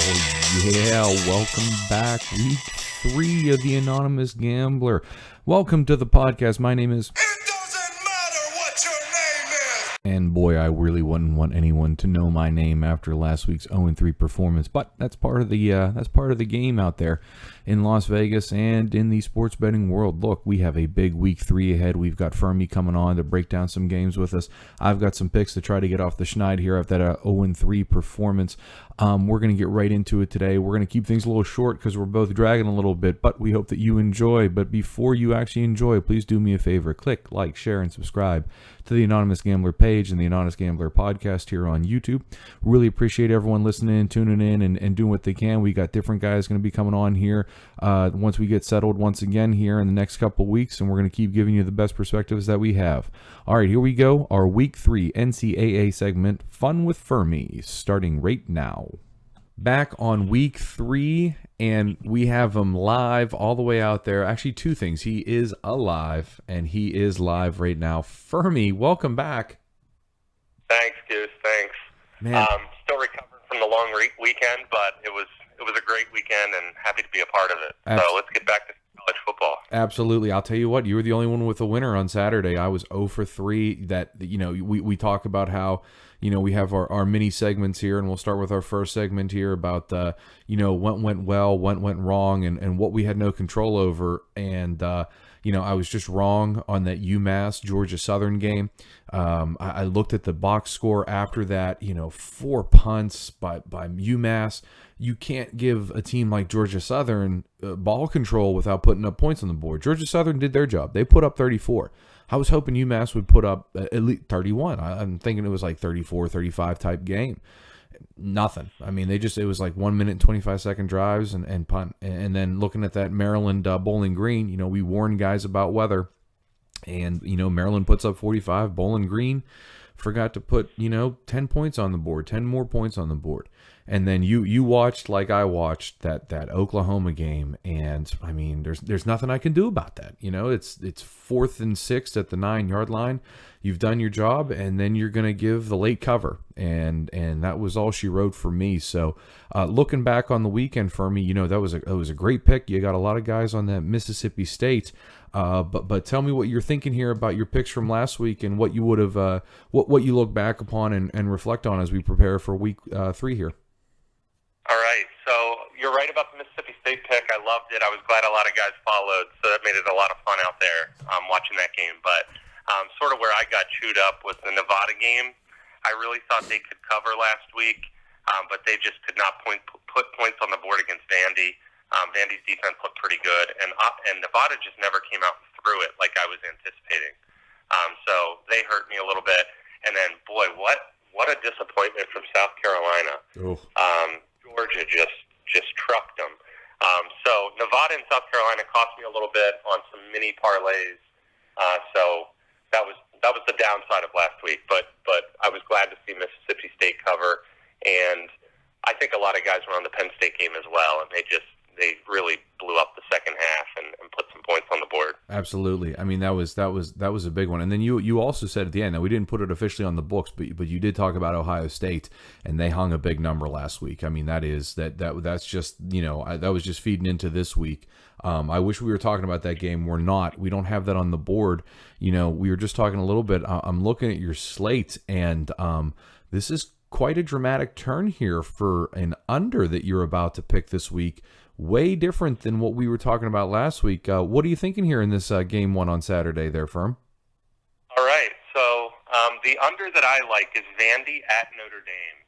Yeah, welcome back. Week 3 of the Anonymous Gambler. Welcome to the podcast. My name is... It doesn't matter what your name is! And boy, I really wouldn't want anyone to know my name after last week's 0-3 performance, but that's part of the game out there in Las Vegas and in the sports betting world. Look, we have a big week 3 ahead. We've got Fuhrmy coming on to break down some games with us. I've got some picks to try to get off the schneid here after that 0-3 performance. We're going to get right into it today. We're going to keep things a little short because we're both dragging a little bit, but we hope that you enjoy. But before you actually enjoy, please do me a favor. Click, like, share, and subscribe to the Anonymous Gambler page and the Anonymous Gambler podcast here on YouTube. Really appreciate everyone listening, tuning in, and doing what they can. We got different guys going to be coming on here once we get settled once again here in the next couple weeks, and we're going to keep giving you the best perspectives that we have. All right, here we go. Our Week 3 NCAA segment, Fun with Fuhrmy, starting right now. Back on Week 3, and we have him live all the way out there. Actually, two things. He is alive, and he is live right now. Fuhrmy, welcome back. Thanks, Goose. Thanks. Man. Still recovering from the long weekend, but it was a great weekend, and happy to be a part of it. So let's get back to college football. Absolutely. I'll tell you what, you were the only one with a winner on Saturday. I was 0 for 3. That, we talk about how, we have our mini segments here, and we'll start with our first segment here about, what went well, what went wrong, and what we had no control over. And, I was just wrong on that UMass Georgia Southern game. I looked at the box score after that, 4 punts by UMass. You can't give a team like Georgia Southern ball control without putting up points on the board. Georgia Southern did their job. They put up 34. I was hoping UMass would put up at least 31. I'm thinking it was like 34, 35 type game. Nothing. I mean, it was like 1 minute and 25 second drives and punt. And then looking at that Maryland Bowling Green, we warned guys about weather. And, Maryland puts up 45. Bowling Green forgot to put, 10 points on the board, 10 more points on the board. And then you watched, like I watched, that Oklahoma game, and I mean, there's nothing I can do about that. It's 4th and 6 at the 9-yard line. You've done your job, and then you're going to give the late cover, and that was all she wrote for me. So, looking back on the weekend for me, that was a great pick. You got a lot of guys on that Mississippi State. But tell me what you're thinking here about your picks from last week and what you would have, what you look back upon and reflect on as we prepare for week 3 here. All right, so you're right about the Mississippi State pick. I loved it. I was glad a lot of guys followed, so that made it a lot of fun out there watching that game. But sort of where I got chewed up was the Nevada game. I really thought they could cover last week, but they just could not put points on the board against Vandy. Vandy's defense looked pretty good, and Nevada just never came out and threw it like I was anticipating. So they hurt me a little bit. And then, boy, what a disappointment from South Carolina. Georgia just trucked them. So Nevada and South Carolina cost me a little bit on some mini parlays. So that was the downside of last week. But I was glad to see Mississippi State cover, and I think a lot of guys were on the Penn State game as well, and they really blew up the second half and put some points on the board. Absolutely. I mean, that was a big one. And then you also said at the end, now we didn't put it officially on the books, but you did talk about Ohio State, and they hung a big number last week. I mean, that's just, that was just feeding into this week. I wish we were talking about that game. We're not. We don't have that on the board. We were just talking a little bit. I'm looking at your slate, and this is quite a dramatic turn here for an under that you're about to pick this week. Way different than what we were talking about last week. What are you thinking here in this game 1 on Saturday there, Firm? All right. So the under that I like is Vandy at Notre Dame.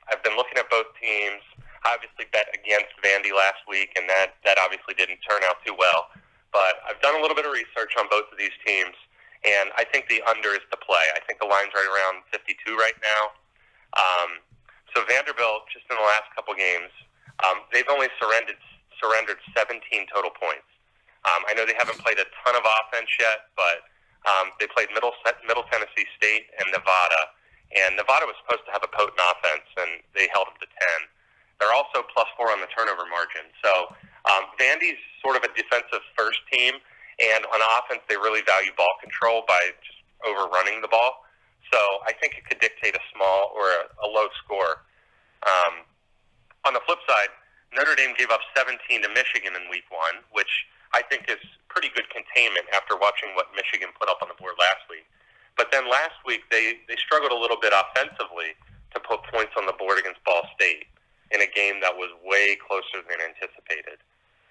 I've been looking at both teams. I obviously bet against Vandy last week, and that obviously didn't turn out too well. But I've done a little bit of research on both of these teams, and I think the under is the play. I think the line's right around 52 right now. So Vanderbilt, just in the last couple games, they've only surrendered 17 total points. I know they haven't played a ton of offense yet, but they played Middle Tennessee State and Nevada. And Nevada was supposed to have a potent offense, and they held them to 10. They're also +4 on the turnover margin. So Vandy's sort of a defensive first team, and on offense they really value ball control by just overrunning the ball. So I think it could dictate a small or a low score. On the Notre Dame gave up 17 to Michigan in week 1, which I think is pretty good containment after watching what Michigan put up on the board last week. But then last week, they struggled a little bit offensively to put points on the board against Ball State in a game that was way closer than anticipated.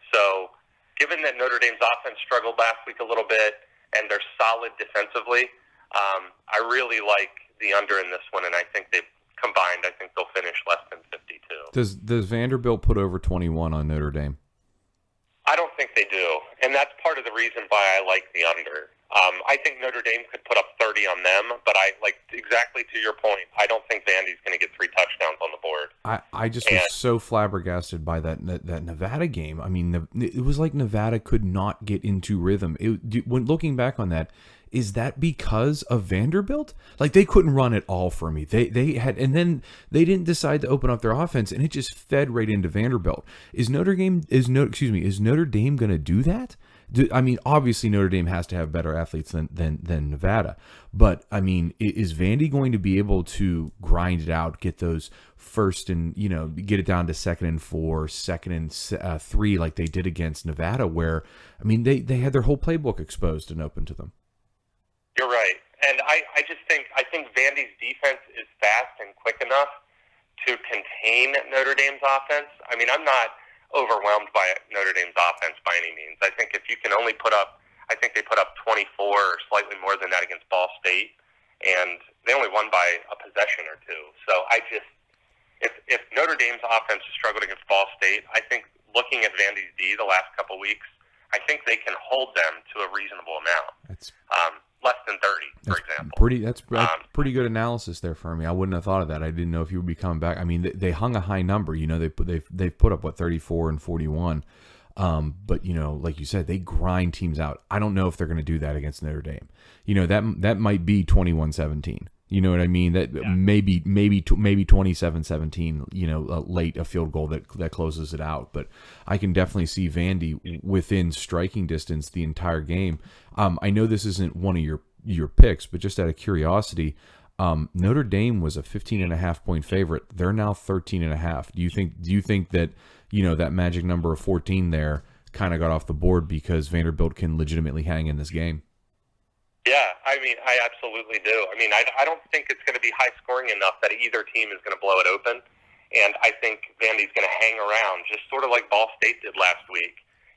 So given that Notre Dame's offense struggled last week a little bit and they're solid defensively, I really like the under in this one, and I think they've combined, I think they'll finish less than 52. Does Vanderbilt put over 21 on Notre Dame? I don't think they do, and that's part of the reason why I like the under. I think Notre Dame could put up 30 on them, but I like exactly to your point. I don't think Vandy's going to get 3 touchdowns on the board. I just was so flabbergasted by that Nevada game. I mean, it was like Nevada could not get into rhythm. When looking back on that, is that because of Vanderbilt? Like they couldn't run at all for me. They had, and then they didn't decide to open up their offense, and it just fed right into Vanderbilt. Is Notre Dame going to do that? I mean, obviously Notre Dame has to have better athletes than Nevada, but I mean, is Vandy going to be able to grind it out, get those first and get it down to 2nd and 4, 2nd and 3 like they did against Nevada, where I mean they had their whole playbook exposed and open to them. You're right, and I think Vandy's defense is fast and quick enough to contain Notre Dame's offense. I mean, I'm not overwhelmed by Notre Dame's offense by any means. I think if you can only put up, I think they put up 24 or slightly more than that against Ball State, and they only won by a possession or two. So if Notre Dame's offense has struggled against Ball State, I think looking at Vandy's D the last couple weeks, I think they can hold them to a reasonable amount. That's less than 30, for example. That's pretty good analysis there, Fuhrmy. I wouldn't have thought of that. I didn't know if you would be coming back. I mean, they hung a high number. They've put up 34 and 41. But like you said, they grind teams out. I don't know if they're going to do that against Notre Dame. That might be 21-17. You know what I mean? That maybe 27-17. Late a field goal that closes it out. But I can definitely see Vandy within striking distance the entire game. I know this isn't one of your picks, but just out of curiosity, Notre Dame was a 15.5 point favorite. They're now 13.5. Do you think that that magic number of 14 there kind of got off the board because Vanderbilt can legitimately hang in this game? Yeah, I mean, I absolutely do. I mean, I don't think it's going to be high scoring enough that either team is going to blow it open, and I think Vandy's going to hang around, just sort of like Ball State did last week.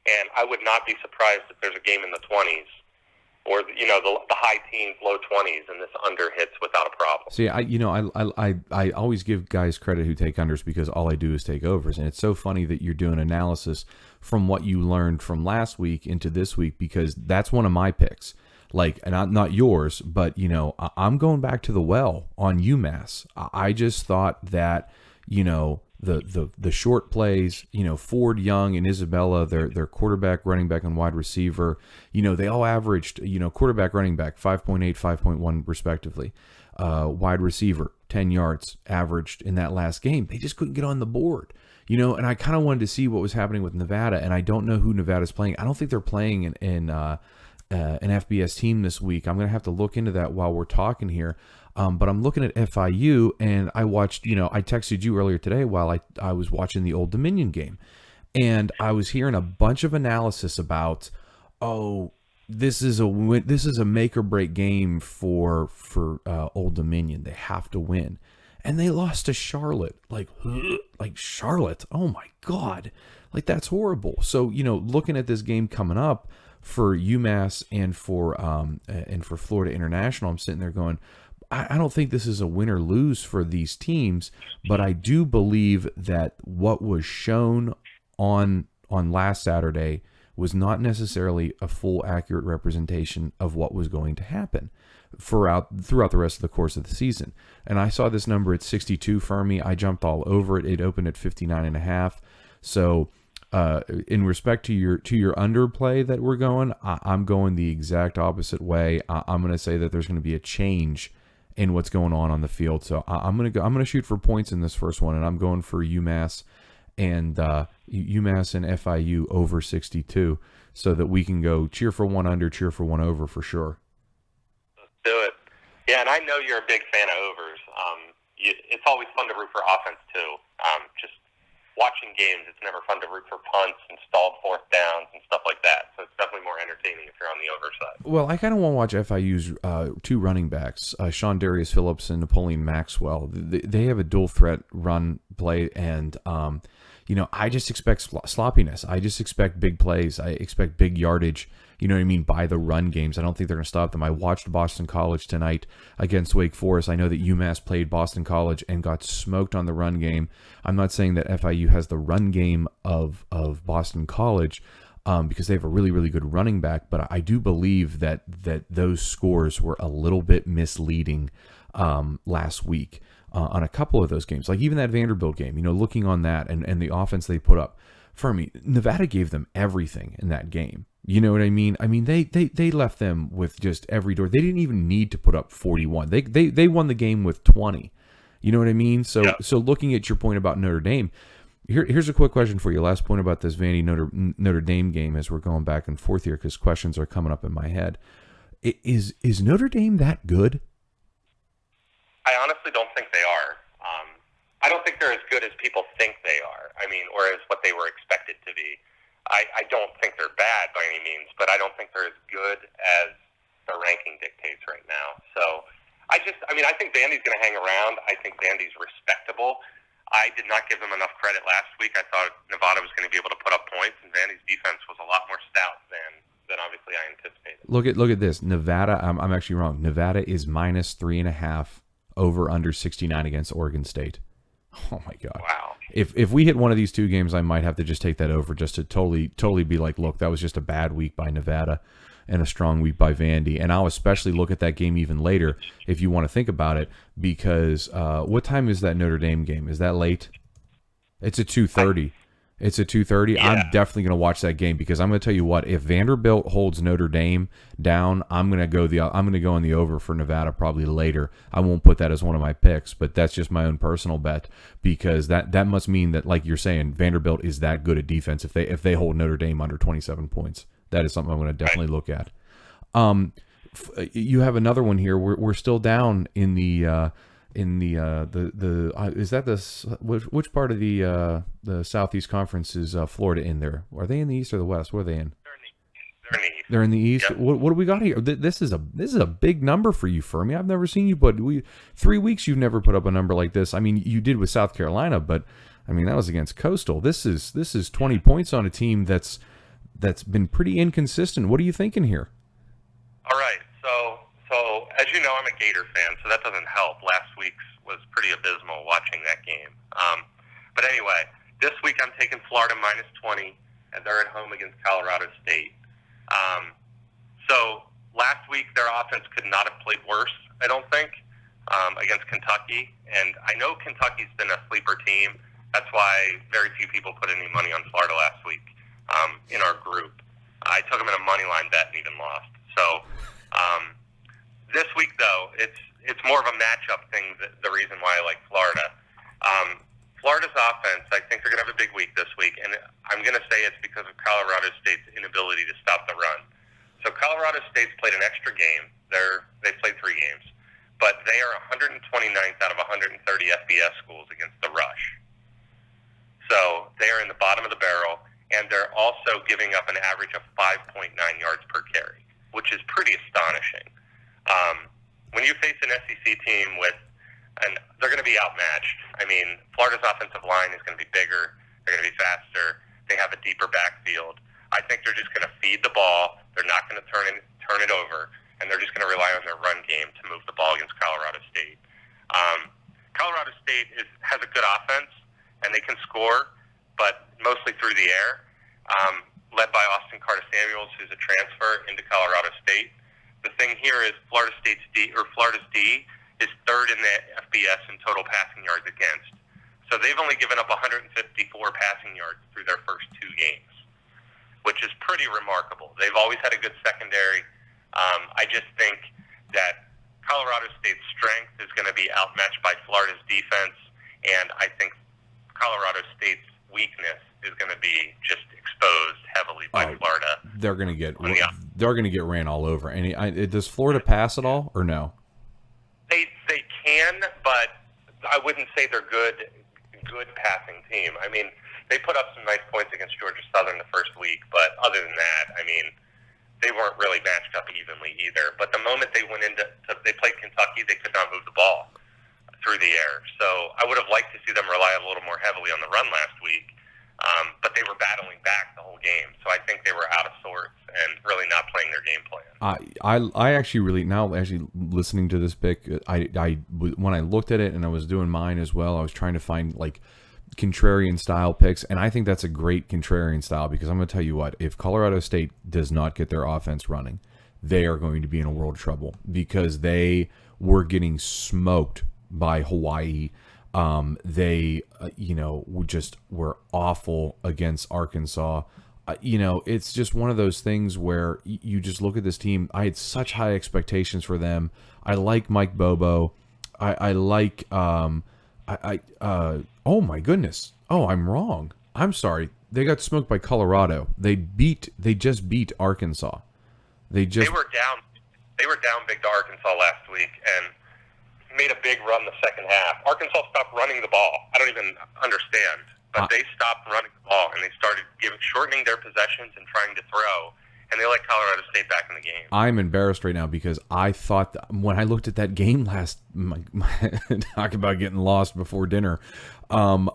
And I would not be surprised if there's a game in the 20s, or the high teens, low 20s, and this under hits without a problem. See, I always give guys credit who take unders because all I do is take overs, and it's so funny that you're doing analysis from what you learned from last week into this week, because that's one of my picks. Like, and not yours, but I'm going back to the well on UMass. I just thought that the short plays, Ford, Young, and Isabella, their quarterback, running back, and wide receiver, they all averaged, quarterback, running back, 5.8, 5.1 respectively. Wide receiver, 10 yards averaged in that last game. They just couldn't get on the board. And I kind of wanted to see what was happening with Nevada, and I don't know who Nevada's playing. I don't think they're playing in an FBS team this week. I'm going to have to look into that while we're talking here. But I'm looking at FIU, and I watched, I texted you earlier today while I was watching the Old Dominion game. And I was hearing a bunch of analysis about, this is a make or break game for Old Dominion. They have to win. And they lost to Charlotte. Like Charlotte. Oh my God. Like, that's horrible. So, looking at this game coming up for UMass and for Florida International, I'm sitting there going, I don't think this is a win or lose for these teams, but I do believe that what was shown on last Saturday was not necessarily a full accurate representation of what was going to happen throughout the rest of the course of the season. And I saw this number at 62 Fuhrmy. I jumped all over it. It opened at 59.5. So in respect to your underplay that we're going, I'm going the exact opposite way. I'm going to say that there's going to be a change in what's going on the field. So I'm going to shoot for points in this first one, and I'm going for UMass and FIU over 62, so that we can go cheer for one under, cheer for one over for sure. Let's do it. Yeah, and I know you're a big fan of overs. It's always fun to root for offense too. Just watching games, it's never fun to root for punts and stalled fourth downs and stuff like that. So it's definitely more entertaining if you're on the over side. Well, I kind of want to watch FIU's two running backs, Sean Darius Phillips and Napoleon Maxwell. They have a dual threat run play, and I just expect sloppiness. I just expect big plays. I expect big yardage. You know what I mean, by the run games. I don't think they're going to stop them. I watched Boston College tonight against Wake Forest. I know that UMass played Boston College and got smoked on the run game. I'm not saying that FIU has the run game of Boston College because they have a really, really good running back, but I do believe that those scores were a little bit misleading last week on a couple of those games. Like even that Vanderbilt game, looking on that and the offense they put up. Fuhrmy, Nevada gave them everything in that game. You know what I mean? I mean, they left them with just every door. They didn't even need to put up 41. They won the game with 20. You know what I mean? So yeah. So looking at your point about Notre Dame, here's a quick question for you. Last point about this Vandy Notre Dame game as we're going back and forth here because questions are coming up in my head. Is Notre Dame that good? I honestly don't think they are. I don't think they're as good as people think they are. I mean, or as what they were expected to be. I don't think they're bad by any means, but I don't think they're as good as the ranking dictates right now. So I think Vandy's going to hang around. I think Vandy's respectable. I did not give them enough credit last week. I thought Nevada was going to be able to put up points, and Vandy's defense was a lot more stout than obviously I anticipated. Look at this. Nevada, I'm actually wrong. Nevada is minus 3.5 over under 69 against Oregon State. Oh my God. Wow. If we hit one of these two games, I might have to just take that over just to totally be like, look, that was just a bad week by Nevada and a strong week by Vandy. And I'll especially look at that game even later if you want to think about it, because what time is that Notre Dame game? Is that late? It's at 2:30. It's at 2:30. Yeah. I'm definitely going to watch that game because I'm going to tell you what, if Vanderbilt holds Notre Dame down, I'm going to go on the over for Nevada probably later. I won't put that as one of my picks, but that's just my own personal bet because that must mean that, like you're saying, Vanderbilt is that good at defense if they hold Notre Dame under 27 points. That is something I'm going to definitely look at. You have another one here. We're still down in the is that which part of the Southeast Conference is Florida in there? Are they in the East or the West? Where are they in? They're in the East. Yep. What do we got here? This is a big number for you, Fuhrmy. I've never seen you put 3 weeks. You've never put up a number like this. I mean, you did with South Carolina, but I mean that was against Coastal. This is 20 points on a team that's been pretty inconsistent. What are you thinking here? All right. So as you know, I'm a Gator fan, so that doesn't help. Last week's was pretty abysmal watching that game. But anyway, this week I'm taking Florida minus 20, and they're at home against Colorado State. So last week their offense could not have played worse, I don't think, against Kentucky. And I know Kentucky's been a sleeper team. That's why very few people put any money on Florida last week in our group. I took them in a money line bet and even lost. So this week, though, it's more of a matchup thing. The reason why I like Florida. Florida's offense, I think they're going to have a big week this week, and I'm going to say it's because of Colorado State's inability to stop the run. So Colorado State's played an extra game. They played 3 games, but they are 129th out of 130 FBS schools against the rush. So they are in the bottom of the barrel, and they're also giving up an average of 5.9 yards per carry, which is pretty astonishing. When you face an SEC team and they're going to be outmatched. I mean, Florida's offensive line is going to be bigger. They're going to be faster. They have a deeper backfield. I think they're just going to feed the ball. They're not going to turn it over, and they're just going to rely on their run game to move the ball against Colorado State. Colorado State has a good offense, and they can score, but mostly through the air, led by Austin Carter-Samuels, who's a transfer into Colorado State. The thing here is Florida's D is third in the FBS in total passing yards against. So they've only given up 154 passing yards through their first 2 games, which is pretty remarkable. They've always had a good secondary. I just think that Colorado State's strength is going to be outmatched by Florida's defense, and I think Colorado State's weakness is going to be just exposed heavily by Florida. They're going to get ran all over. And does Florida pass at all or no? They can, but I wouldn't say they're good passing team. I mean, they put up some nice points against Georgia Southern the first week, but other than that, I mean, they weren't really matched up evenly either. But the moment they went they played Kentucky, they could not move the ball through the air. So I would have liked to see them rely a little more heavily on the run last week. But they were battling back the whole game. So I think they were out of sorts and really not playing their game plan. I actually really, now actually listening to this pick, when I looked at it and I was doing mine as well, I was trying to find like contrarian style picks, and I think that's a great contrarian style, because I'm going to tell you what, if Colorado State does not get their offense running, they are going to be in a world of trouble, because they were getting smoked by Hawaii. They just were awful against Arkansas. It's just one of those things where you just look at this team. I had such high expectations for them. I like Mike Bobo. I like oh my goodness. Oh, I'm wrong. I'm sorry. They got smoked by Colorado. They just beat Arkansas. They were down big to Arkansas last week and made a big run the second half. Arkansas stopped running the ball. I don't even understand. But they stopped running the ball, and they started shortening their possessions and trying to throw, and they let Colorado State back in the game. I'm embarrassed right now, because I thought when I looked at that game talk about getting lost before dinner, I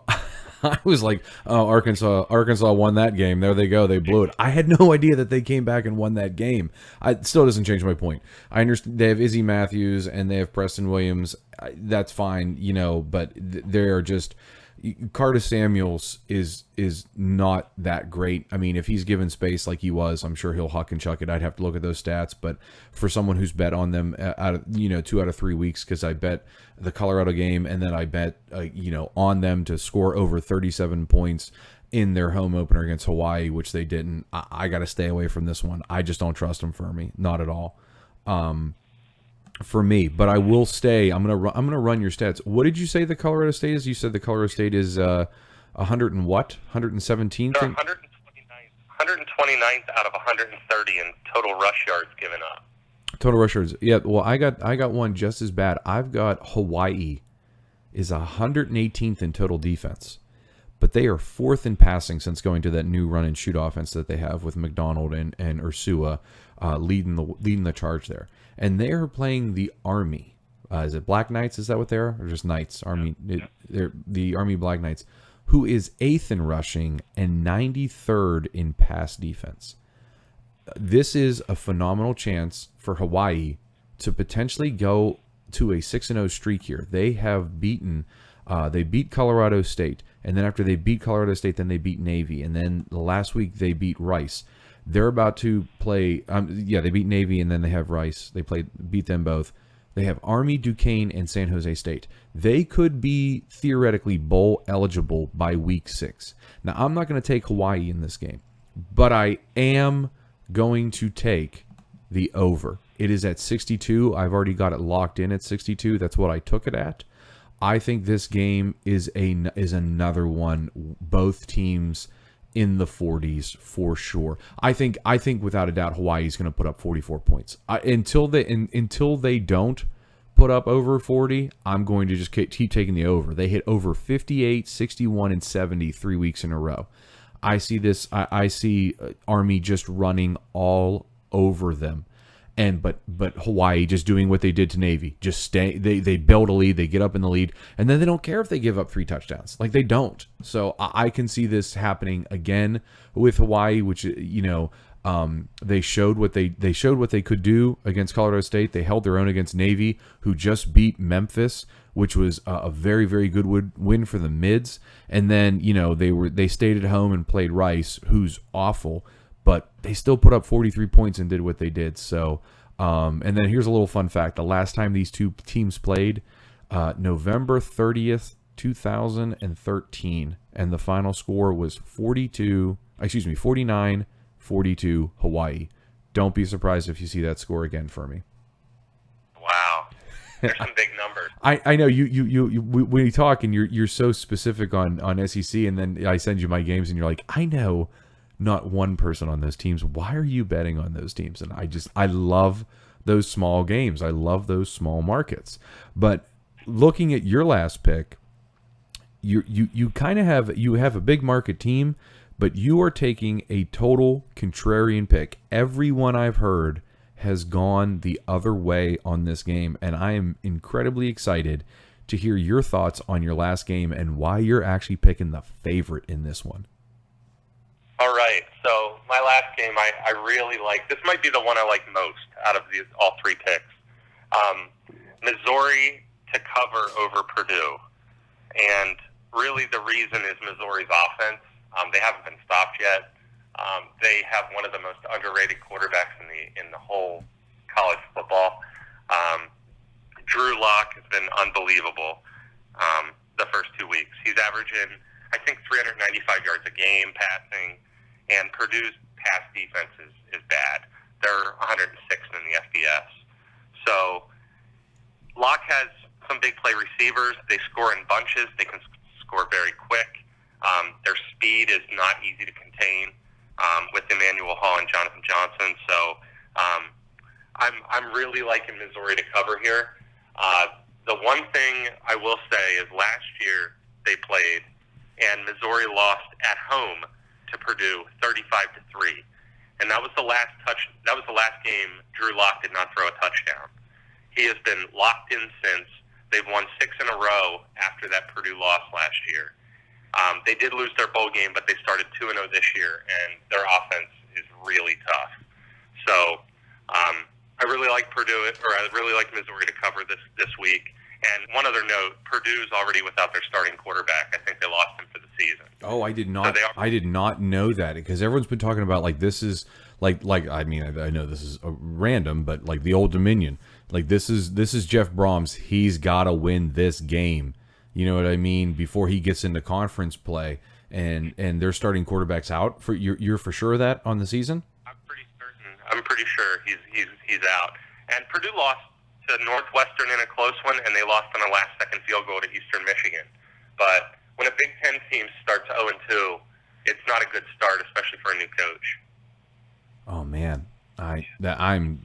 was like, oh, Arkansas won that game. There they go. They blew it. I had no idea that they came back and won that game. It still doesn't change my point. I understand they have Izzy Matthews and they have Preston Williams. That's fine, but they're just... Curtis Samuels is not that great. I mean, if he's given space like he was, I'm sure he'll huck and chuck it. I'd have to look at those stats, but for someone who's bet on them out of 2 out of 3 weeks, because I bet the Colorado game and then I bet on them to score over 37 points in their home opener against Hawaii, which they didn't. I got to stay away from this one. I just don't trust them, Fuhrmy, not at all. For me, but I will stay. I'm gonna run your stats. What did you say the Colorado State is? You said the Colorado State is 100 and what? 117th? They're 129th out of 130 in total rush yards given up. Total rush yards. Yeah. Well, I got one just as bad. I've got Hawaii is 118th in total defense, but they are 4th in passing since going to that new run and shoot offense that they have with McDonald and Ursua leading the charge there. And they are playing the Army. Is it Black Knights? Is that what they are? Or just Knights? Army. They're the Army Black Knights, who is 8th in rushing and 93rd in pass defense. This is a phenomenal chance for Hawaii to potentially go to a 6-0 streak here. They have beaten... they beat Colorado State. And then after they beat Colorado State, then they beat Navy. And then last week they beat Rice. They're about to play. They beat Navy and then they have Rice. They beat them both. They have Army, Duquesne, and San Jose State. They could be theoretically bowl eligible by week 6. Now, I'm not going to take Hawaii in this game, but I am going to take the over. It is at 62. I've already got it locked in at 62. That's what I took it at. I think this game is another one. Both teams in the 40s for sure. I think without a doubt Hawaii is going to put up 44 points. Until they don't put up over 40, I'm going to just keep taking the over. They hit over 58, 61, and 70 3 weeks in a row. I see this. I see Army just running all over them. But Hawaii just doing what they did to Navy, just stay. They build a lead, they get up in the lead, and then they don't care if they give up 3 touchdowns. Like, they don't. So I can see this happening again with Hawaii, which they showed what they could do against Colorado State. They held their own against Navy, who just beat Memphis, which was a very, very good win for the Mids. And then they stayed at home and played Rice, who's awful. But they still put up 43 points and did what they did. So, and then here's a little fun fact. The last time these two teams played, November 30th, 2013. And the final score was 49-42 Hawaii. Don't be surprised if you see that score again for me. Wow. There's some big numbers. I know when you talk and you're so specific on SEC, and then I send you my games and you're like, I know not one person on those teams. Why are you betting on those teams? And I love those small games. I love those small markets. But looking at your last pick, you kind of have a big market team, but you are taking a total contrarian pick. Everyone I've heard has gone the other way on this game, and I am incredibly excited to hear your thoughts on your last game and why you're actually picking the favorite in this one. All right, so my last game, I really like. This might be the one I like most out of all three picks. Missouri to cover over Purdue, and really the reason is Missouri's offense. They haven't been stopped yet. They have one of the most underrated quarterbacks in the whole college football. Drew Lock has been unbelievable the first 2 weeks. He's averaging, I think, 395 yards a game passing, and Purdue's pass defense is bad. They're 106th in the FBS. So Lock has some big play receivers. They score in bunches. They can score very quick. Their speed is not easy to contain with Emmanuel Hall and Jonathan Johnson. So I'm really liking Missouri to cover here. The one thing I will say is last year they played, and Missouri lost at home to Purdue 35-3, and that was the last game Drew Lock did not throw a touchdown. He has been locked in since. They've won 6 in a row after that Purdue loss last year. They did lose their bowl game, but they started 2-0 this year, and their offense is really tough. So I really like I really like Missouri to cover this week. And one other note, Purdue's already without their starting quarterback. I think they lost him for the season. Oh, I did not. I did not know that, because everyone's been talking about like this is like I mean I know this is random, but like the Old Dominion, like this is Jeff Brahms. He's got to win this game. You know what I mean? Before he gets into conference play, and they're starting quarterbacks out. For you're for sure of that on the season? I'm pretty certain. I'm pretty sure he's out. And Purdue lost to Northwestern in a close one, and they lost on a last-second field goal to Eastern Michigan. But when a Big Ten team starts 0-2, it's not a good start, especially for a new coach. Oh man,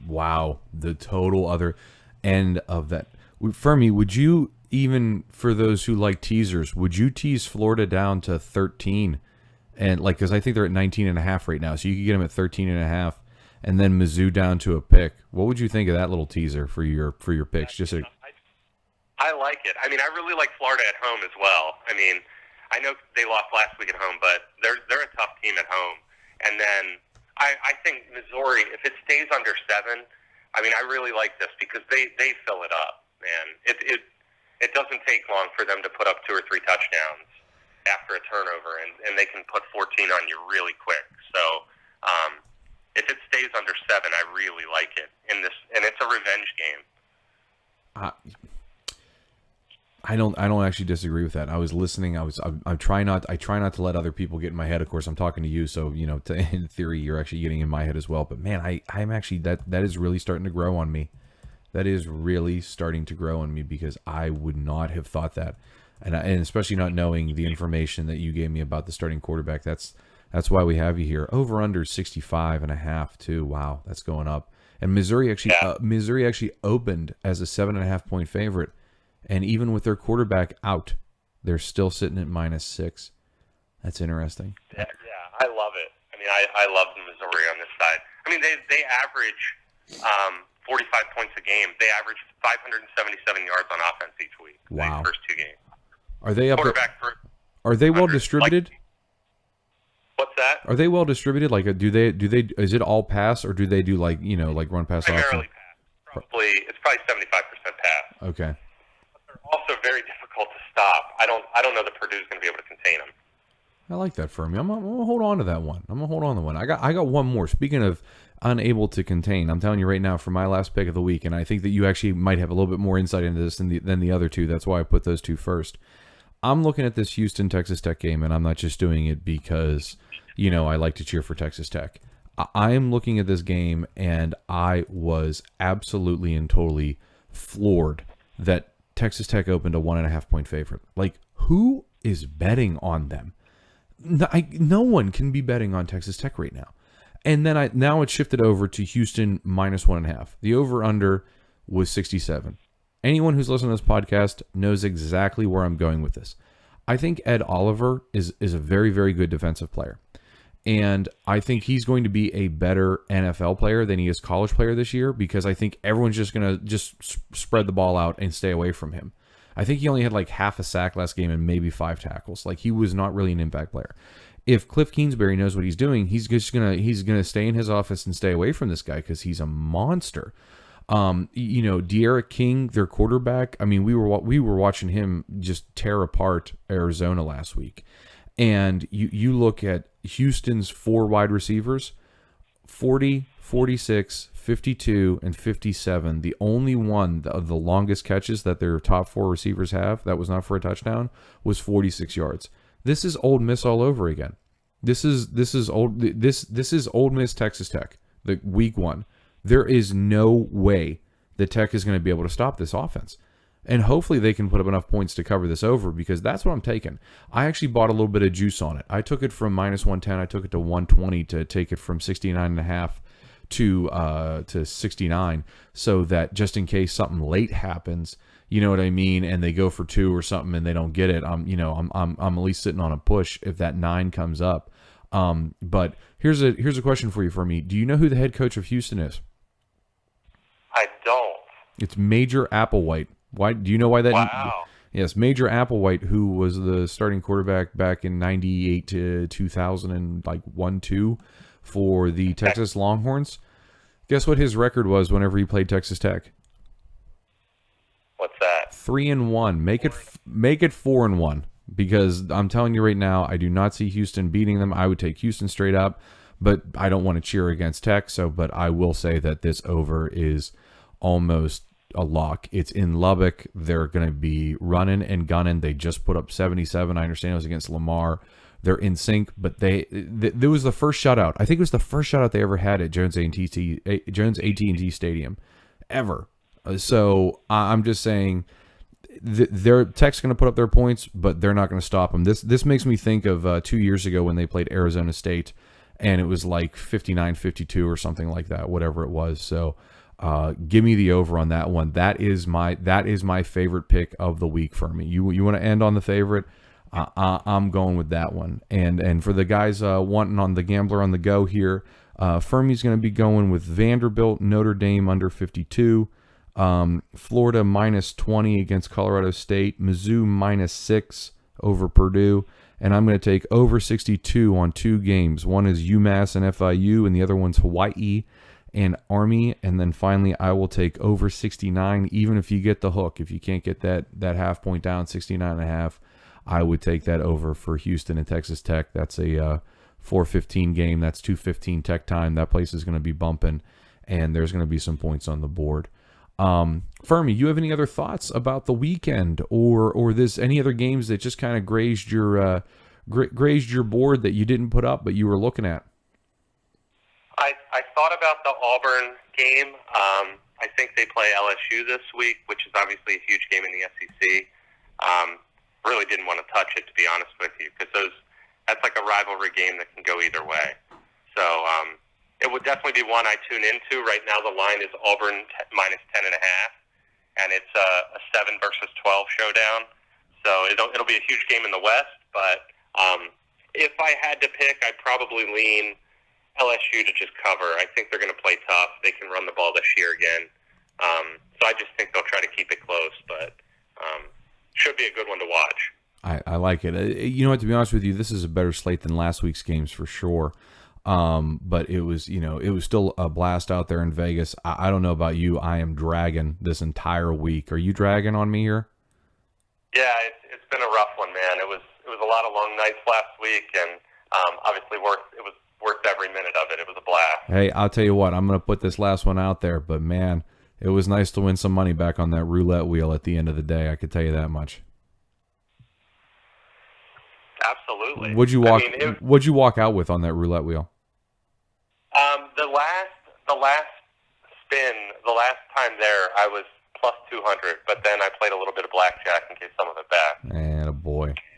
wow. The total other end of that. Fuhrmy, would you, even for those who like teasers, would you tease Florida down to 13? And like, because I think they're at 19.5 right now, so you could get them at 13.5. And then Mizzou down to a pick. What would you think of that little teaser for your picks? I like it. I mean, I really like Florida at home as well. I mean, I know they lost last week at home, but they're a tough team at home. And then I think Missouri, if it stays under 7, I mean, I really like this because they fill it up, man. It doesn't take long for them to put up 2 or 3 touchdowns after a turnover, and they can put 14 on you really quick. So, if it stays under 7, I really like it in this, and it's a revenge game. I don't actually disagree with that. I was listening. I try not to let other people get in my head. Of course, I'm talking to you, so you know, in theory, you're actually getting in my head as well. But man, I'm actually that is really starting to grow on me. That is really starting to grow on me, because I would not have thought that, and especially not knowing the information that you gave me about the starting quarterback. That's why we have you here. Over under 65.5 too. Wow, that's going up. And Missouri actually opened as a 7.5 point favorite, and even with their quarterback out, they're still sitting at -6. That's interesting. Yeah, I love it. I mean, I love Missouri on this side. I mean, they average 45 points a game. They average 577 yards on offense each week. Wow. The first 2 games. Are they up? Are they well distributed? What's that? Are they well distributed? Like, do they? Is it all pass, or do they do like run pass? Primarily pass. It's probably 75% pass. Okay. But they're also very difficult to stop. I don't know that Purdue's going to be able to contain them. I like that for me. I'm gonna hold on to that one. I got one more. Speaking of unable to contain, I'm telling you right now, for my last pick of the week, and I think that you actually might have a little bit more insight into this than the other two. That's why I put those two first. I'm looking at this Houston Texas Tech game, and I'm not just doing it because I like to cheer for Texas Tech. I am looking at this game, and I was absolutely and totally floored that Texas Tech opened a 1.5 point favorite. Like, who is betting on them? No one can be betting on Texas Tech right now. And then now it's shifted over to Houston -1.5. The over-under was 67. Anyone who's listening to this podcast knows exactly where I'm going with this. I think Ed Oliver is a very, very good defensive player. And I think he's going to be a better NFL player than he is college player this year, because I think everyone's just going to spread the ball out and stay away from him. I think he only had like half a sack last game and maybe 5 tackles. Like, he was not really an impact player. If Cliff Kingsbury knows what he's doing, he's gonna stay in his office and stay away from this guy because he's a monster. De'Ara King, their quarterback. I mean, we were watching him just tear apart Arizona last week. And you look at Houston's 4 wide receivers, 40, 46, 52, and 57. The only one of the longest catches that their top 4 receivers have that was not for a touchdown was 46 yards. This is Ole Miss all over again. This is Ole Miss Texas Tech, the week 1. There is no way that Tech is going to be able to stop this offense. And hopefully they can put up enough points to cover this over, because that's what I'm taking. I actually bought a little bit of juice on it. I took it from -110. I took it to 120 to take it from 69.5 to 69, so that just in case something late happens, you know what I mean, and they go for 2 or something and they don't get it, I'm at least sitting on a push if that 9 comes up. But here's a question for you, Fuhrmy. Do you know who the head coach of Houston is? I don't. It's Major Applewhite. Why do you know why that? Wow. Yes, Major Applewhite, who was the starting quarterback back in 98 to 2001-2 for the Texas Longhorns. Guess what his record was whenever he played Texas Tech? What's that? 3-1. Make it 4-1, because I'm telling you right now, I do not see Houston beating them. I would take Houston straight up, but I don't want to cheer against Tech. But I will say that this over is almost a lock. It's in Lubbock. They're going to be running and gunning. They just put up 77. I understand it was against Lamar. They're in sync, but there was the first shutout. I think it was the first shutout they ever had at Jones AT&T Stadium ever. So I'm just saying their Tech's going to put up their points, but they're not going to stop them. This makes me think of 2 years ago when they played Arizona State, and it was like 59-52 or something like that, whatever it was. So give me the over on that one. That is my favorite pick of the week for me. You want to end on the favorite? I'm going with that one. And for the guys wanting on the gambler on the go here, Fuhrmy's going to be going with Vanderbilt, Notre Dame under 52, Florida -20 against Colorado State, Mizzou -6 over Purdue, and I'm going to take over 62 on 2 games. One is UMass and FIU, and the other one's Hawaii and Army. And then finally, I will take over 69, even if you get the hook. If you can't get that half point down, 69.5, I would take that over for Houston and Texas Tech. That's a 4:15 game. That's 2:15 Tech time. That place is going to be bumping, and there's going to be some points on the board. Fuhrmy, you have any other thoughts about the weekend or any other games that just kind of grazed your board that you didn't put up but you were looking at? I thought about the Auburn game. I think they play LSU this week, which is obviously a huge game in the SEC. Really didn't want to touch it, to be honest with you, because that's like a rivalry game that can go either way. So it would definitely be one I tune into. Right now the line is Auburn -10.5, and it's a 7 versus 12 showdown. So it'll be a huge game in the West, but if I had to pick, I'd probably lean LSU to just cover. I think they're going to play tough. They can run the ball this year again. So I just think they'll try to keep it close, but should be a good one to watch. I like it. You know what, to be honest with you, this is a better slate than last week's games for sure. But it was still a blast out there in Vegas. I don't know about you. I am dragging this entire week. Are you dragging on me here? Yeah, it's been a rough one, man. It was a lot of long nights last week, and obviously it was worth every minute of it. It was a blast. Hey, I'll tell you what, I'm going to put this last one out there, but man, it was nice to win some money back on that roulette wheel at the end of the day. I could tell you that much. Absolutely. What'd you walk out with on that roulette wheel? The last spin, the last time there, I was plus 200, but then I played a little bit of blackjack and gave some of it back.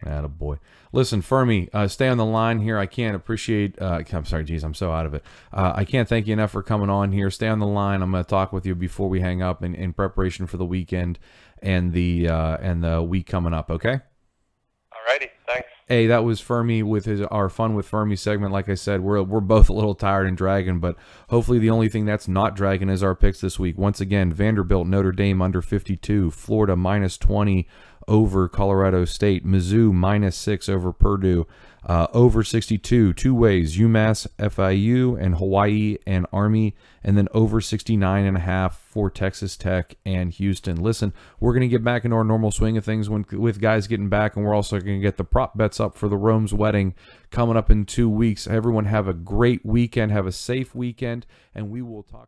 Attaboy. Listen, Fuhrmy, stay on the line here. I can't appreciate. I'm sorry, geez, I'm so out of it. I can't thank you enough for coming on here. Stay on the line. I'm going to talk with you before we hang up in preparation for the weekend and the week coming up. Okay. All Alrighty, thanks. Hey, that was Fuhrmy with our Fun with Fuhrmy segment. Like I said, we're both a little tired and dragging, but hopefully the only thing that's not dragging is our picks this week. Once again, Vanderbilt, Notre Dame under 52, Florida minus 20 over Colorado State, Mizzou minus 6 over Purdue, over 62 two ways, UMass, FIU, and Hawaii and Army, and then over 69.5 for Texas Tech and Houston. Listen, we're going to get back into our normal swing of things with guys getting back, and we're also going to get the prop bets up for the Rome's wedding coming up in 2 weeks. Everyone have a great weekend, have a safe weekend, and we will talk.